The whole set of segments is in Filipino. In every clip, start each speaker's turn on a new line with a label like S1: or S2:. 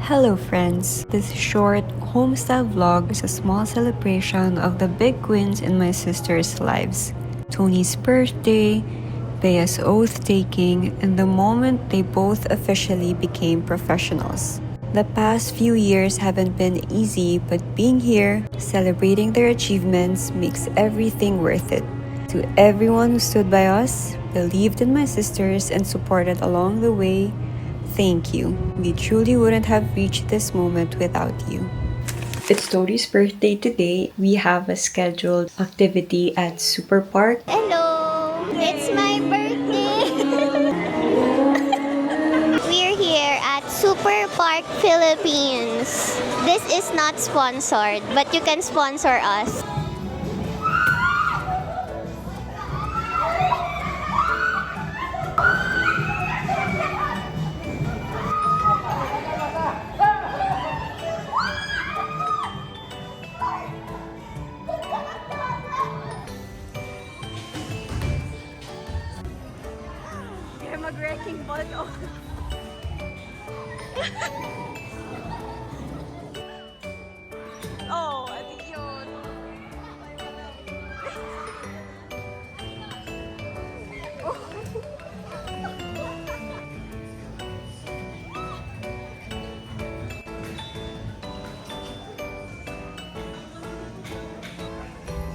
S1: Hello friends! This short homestyle vlog is a small celebration of the big wins in my sister's lives. Tony's birthday, Bea's oath-taking, and the moment they both officially became professionals. The past few years haven't been easy, but being here, celebrating their achievements makes everything worth it. To everyone who stood by us, believed in my sisters, and supported along the way, thank you. We truly wouldn't have reached this moment without you. It's Tori's birthday today. We have a scheduled activity at Super Park.
S2: Hello! It's my birthday! We're here at Super Park Philippines. This is not sponsored, but you can sponsor us.
S1: Mag-wrecking ball. Oh, ati yun.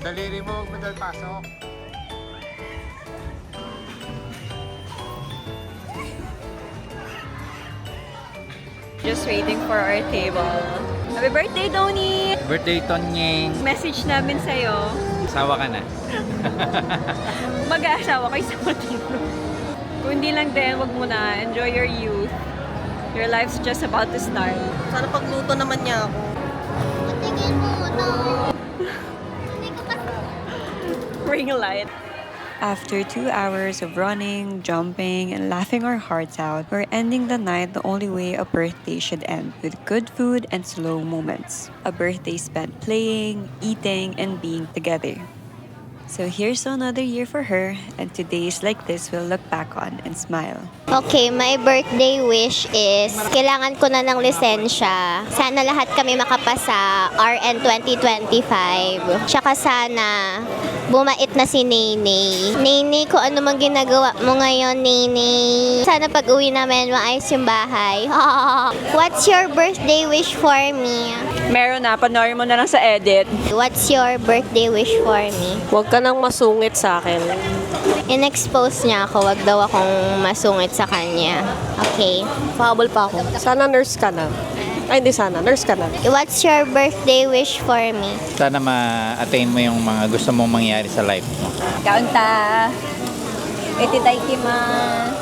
S3: Daliri mo, huwag mo dahil pasok.
S1: Just waiting for our table. Happy birthday, Tony!
S3: Birthday, Tonyeng.
S1: Message namin sa'yo.
S3: Sawa ka na.
S1: Mag-aasawa kayo sa motivo. Kung hindi lang din, wag mo na. Enjoy your youth. Your life's just about to start.
S4: Sana pagluto naman niya ako.
S2: Patingin mo, no? Hindi ko pa...
S1: Ring light. After 2 hours of running, jumping, and laughing our hearts out, we're ending the night the only way a birthday should end, with good food and slow moments. A birthday spent playing, eating, and being together. So here's to another year for her, and todays like this we'll look back on and smile.
S2: Okay, my birthday wish is kailangan ko na ng lisensya. Sana lahat kami makapasa RN 2025. Tsaka sana bumait na si Nene. Nene, kung ano mang ginagawa mo ngayon, Nene. Sana pag uwi namin, maayos yung bahay. What's your birthday wish for me?
S1: Meron na, panoorin mo na lang sa edit.
S2: What's your birthday wish for me?
S4: Huwag ka nang masungit sa akin.
S2: In-expose niya ako, wag daw akong masungit sa kanya. Okay.
S4: Pahabol pa ako. Sana nurse ka na. Ay, hindi sana. Nurse ka na.
S2: What's your birthday wish for me?
S3: Sana ma-attain mo yung mga gusto mong mangyari sa life mo.
S1: Kaunta! Ititaikimasu!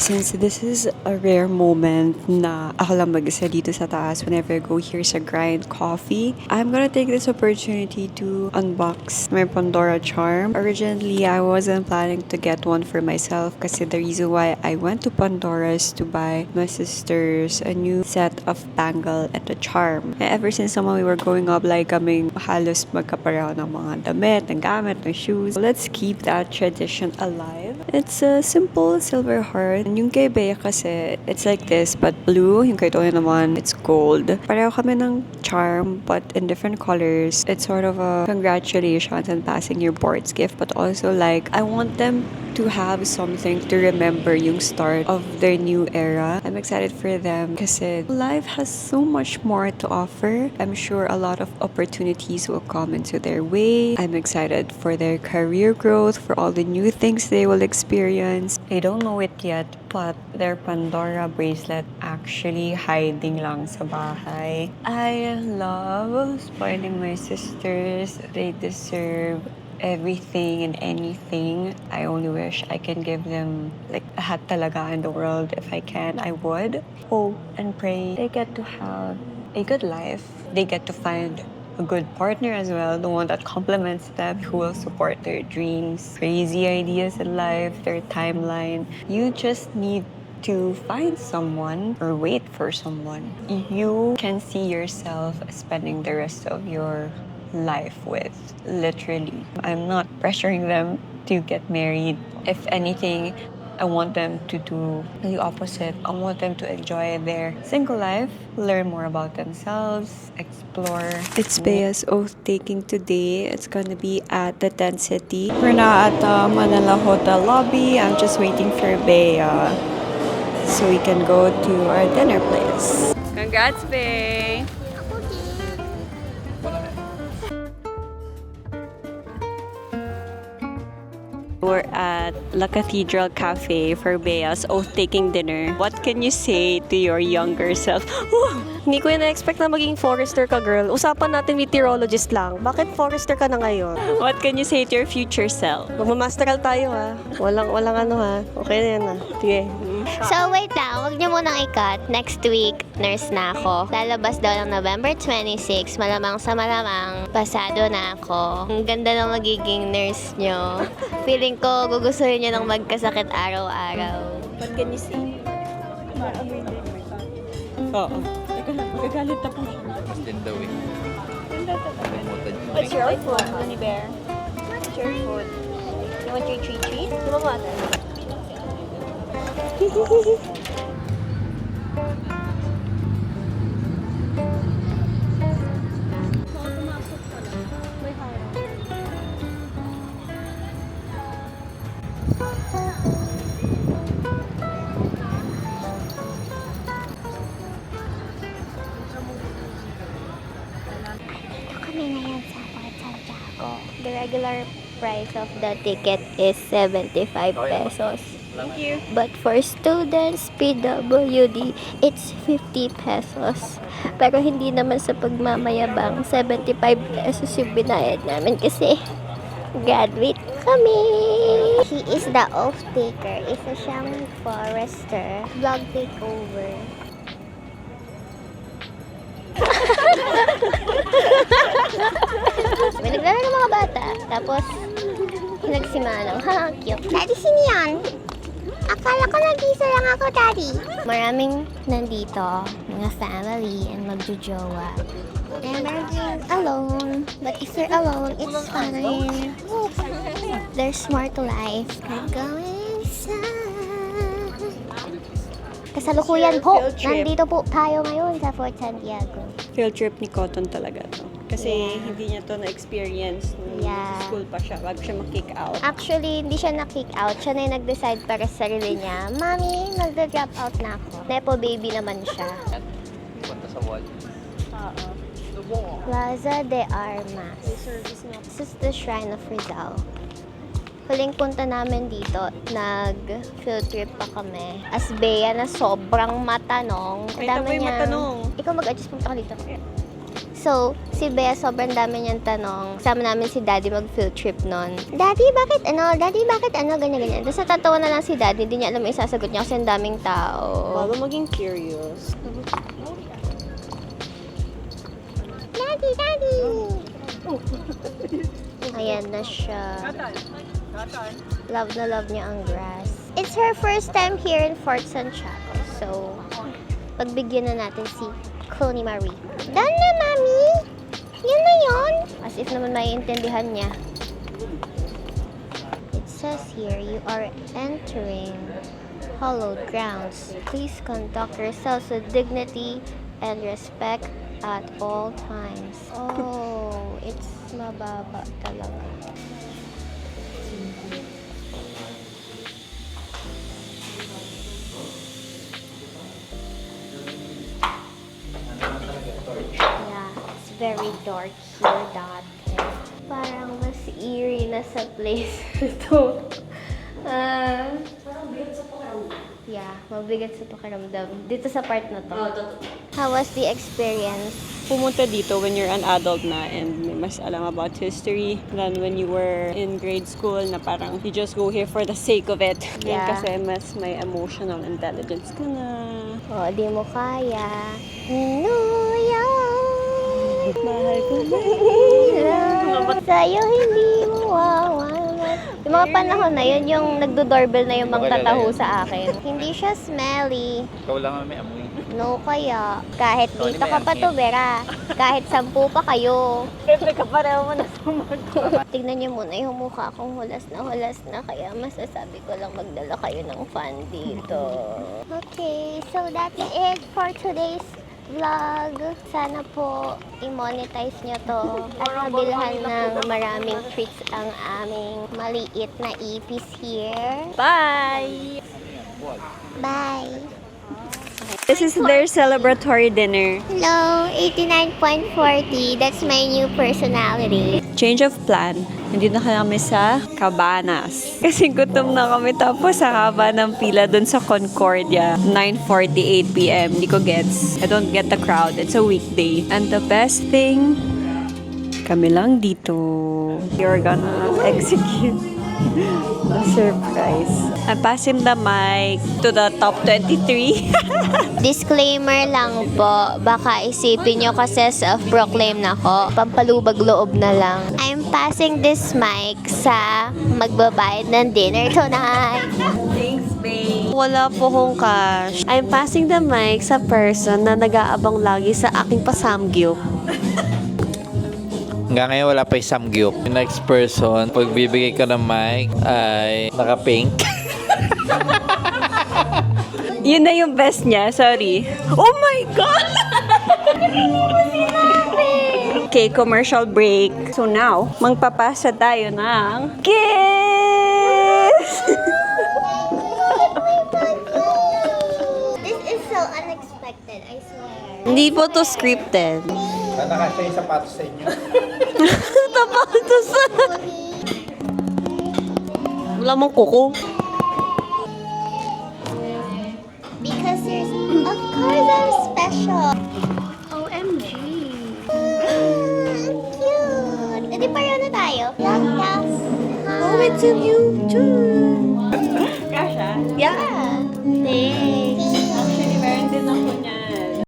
S1: Since this is a rare moment na ako lang mag-isa dito sa taas whenever I go here sa Grind Coffee, I'm gonna take this opportunity to unbox my Pandora charm. Originally, I wasn't planning to get one for myself kasi the reason why I went to Pandora's to buy my sisters a new set of bangle and a charm. Ever since naman we were growing up, like kaming halos magkapareho ng mga damit, ng gamit, ng shoes. Let's keep that tradition alive. It's a simple silver heart. Yung kay Bea kasi, it's like this, but blue. Yung kay Toya naman, it's gold. Pareho kami ng charm, but in different colors. It's sort of a congratulations on passing your board's gift, but also like, I want them to have something to remember yung start of their new era. I'm excited for them kasi life has so much more to offer. I'm sure a lot of opportunities will come into their way. I'm excited for their career growth, for all the new things they will experience. They don't know it yet, but their Pandora bracelet actually hiding lang sa bahay. I love spoiling my sisters. They deserve everything and anything. I only wish I can give them like lahat talaga in the world. If I can, I would. Hope and pray they get to have a good life. They get to find a good partner as well, the one that complements them, who will support their dreams, crazy ideas in life, their timeline. You just need to find someone or wait for someone you can see yourself spending the rest of your life with, literally. I'm not pressuring them to get married. If anything, I want them to do the opposite. I want them to enjoy their single life, learn more about themselves, explore. It's Bea's oath-taking today. It's gonna be at the Tent City. We're now at the Manila Hotel lobby. I'm just waiting for Bea so we can go to our dinner place. Congrats, Bea! We're at La Cathedral Cafe for Bea's oath-taking dinner. What can you say to your younger self?
S4: Hindi ko na-expect na maging forester ka, girl. Usapan natin meteorologist lang. Bakit forester ka na ngayon?
S1: What can you say to your future self?
S4: Magmamasteral tayo, ha? Walang ano, ha? Okay na yan, ha? Sige.
S2: So, wait lang. Huwag niyo munang i-cut. Next week, nurse na ako. Lalabas daw ng November 26. Malamang sa malamang, pasado na ako. Ang ganda ng magiging nurse niyo. Feeling ko, gugustuhin niyo ng magkasakit araw-araw.
S1: What can you say? Oo. Teka lang, magagalit na po siya.
S3: Mas din daw eh. Kalimutan niyo.
S1: What's your food, Honey Bear? What's your food? You want your treat?
S4: Diba mo ate?
S2: Kami ngayon sa Port Santiago. The regular price of the ticket is 75 pesos.
S1: Thank you.
S2: But for students, PWD, it's 50 pesos. Pero hindi naman sa pagmamayabang, 75 pesos yung binayad namin kasi graduate kami. He is the off-taker. Isa siyang forester. Vlog takeover. May naglaro ng mga bata. Tapos, hinagsimanang, ha, cute. Daddy, sino yan? Akala ko nag-isa lang ako, Daddy. Maraming nandito, mga family and magjujowa. And we're being alone. But if you're alone, it's fine. There's more to life. We're going inside. Kasalukuyan po,
S1: Field trip.
S2: nandito po tayo ngayon sa Fort Santiago.
S1: Field trip ni Cotton talaga to. Kasi hindi niya to na-experience nung
S2: Yeah.
S1: school pa siya, bago siya mag-kick out.
S2: Actually, hindi siya na-kick out. Siya na yung nag-decide para sa sarili niya, Mami, mag-drop out na ako. Nepo baby naman siya.
S3: Punta sa wall.
S2: Plaza de Armas. This is the Shrine of Rizal. Huling punta namin dito, nag-field trip pa kami. As Bea na sobrang matanong.
S1: Ay, taboy matanong.
S2: Ikaw mag-adjust, punta ka dito. So, si Bea sobrang dami niyang tanong. Sama namin si Daddy mag-field trip nun. Daddy, bakit ano? Daddy, bakit ano? Ganyan. Tapos natatawa na lang si Daddy. Hindi niya alam yung isasagot niya kasi ang daming tao.
S4: Bago maging curious.
S2: Daddy, Daddy! Ayan na siya. Love na love niya ang grass. It's her first time here in Fort Santiago. So, pagbigyan na natin si Connie Marie. Done na, Mami! Yun na yun! As if naman maiintindihan niya. It says here, you are entering hallowed grounds. Please conduct yourselves with dignity and respect at all times. Oh, it's mababa talaga. Yeah, it's very dark here dati. Parang mas eerie na sa place ito. Yeah, mabigat sa pakiramdam. Dito sa part na to. How was the experience?
S1: Pumunta dito when you're an adult na and may mas alam about history than when you were in grade school na parang you just go here for the sake of it.
S2: Yeah.
S1: Kasi mas may emotional intelligence ka na.
S2: O, di mo kaya. New York!
S1: Mahal ko na.
S2: Sa'yo hindi mo wawalan. Yung mga panahon na yun, yung nagdo-doorbell na yung
S3: Okay,
S2: magtataho
S3: lalayo.
S2: sa akin. Hindi siya smelly.
S3: Ikaw lang ang may amoy.
S2: No kaya. Kahit
S3: Ikaw
S2: dito
S3: ni
S2: ka pa
S3: Mayang
S2: to, Bera. Kahit 10 pa kayo.
S4: Siyempre kapareho mo na
S2: Tignan niyo muna yung mukha kong hulas na. Kaya masasabi ko lang magdala kayo ng fan dito. Okay, so that's it for today's vlog. Sana po i-monetize nyo to at mabilhan ng maraming treats ang aming maliit na ipis here.
S4: Bye!
S2: Bye!
S1: This is their celebratory dinner.
S2: Hello, 89.40. That's my new personality.
S1: Change of plan. Nandito na kami sa Cabanas. Kasi gutom na kami tapos sa haba ng pila dun sa Concordia. 9:48 p.m. Hindi ko gets. I don't get the crowd. It's a weekday. And the best thing, kami lang dito. You're gonna execute the surprise. I'm passing the mic to the top 23.
S2: Disclaimer lang po, baka isipin nyo kasi self-proclaim na ko, pampalubag loob na lang. I'm passing this mic sa magbabayad ng dinner tonight.
S1: Thanks, babe.
S4: Wala po kong cash. I'm passing the mic sa person na nag-aabang lagi sa aking pasamgyup.
S3: Hanggang ngayon wala pa yung samgyup. Yung next person, pag bibigay ka ng mic, ay naka-pink.
S1: Yun na yung best niya. Sorry. Oh my God! Okay, commercial break. So now, magpapasa tayo ng kiss!
S2: This is so unexpected, I swear.
S4: Hindi po to scripted.
S3: Nakasya yung sapatos sa inyo.
S4: Tapatos. Wala mong kuko.
S2: Because of course I'm special. OMG. Cute. Hindi pareho na tayo. Yes.
S4: Oh, it's a new too.
S1: Kasha?
S2: Yeah. Thanks.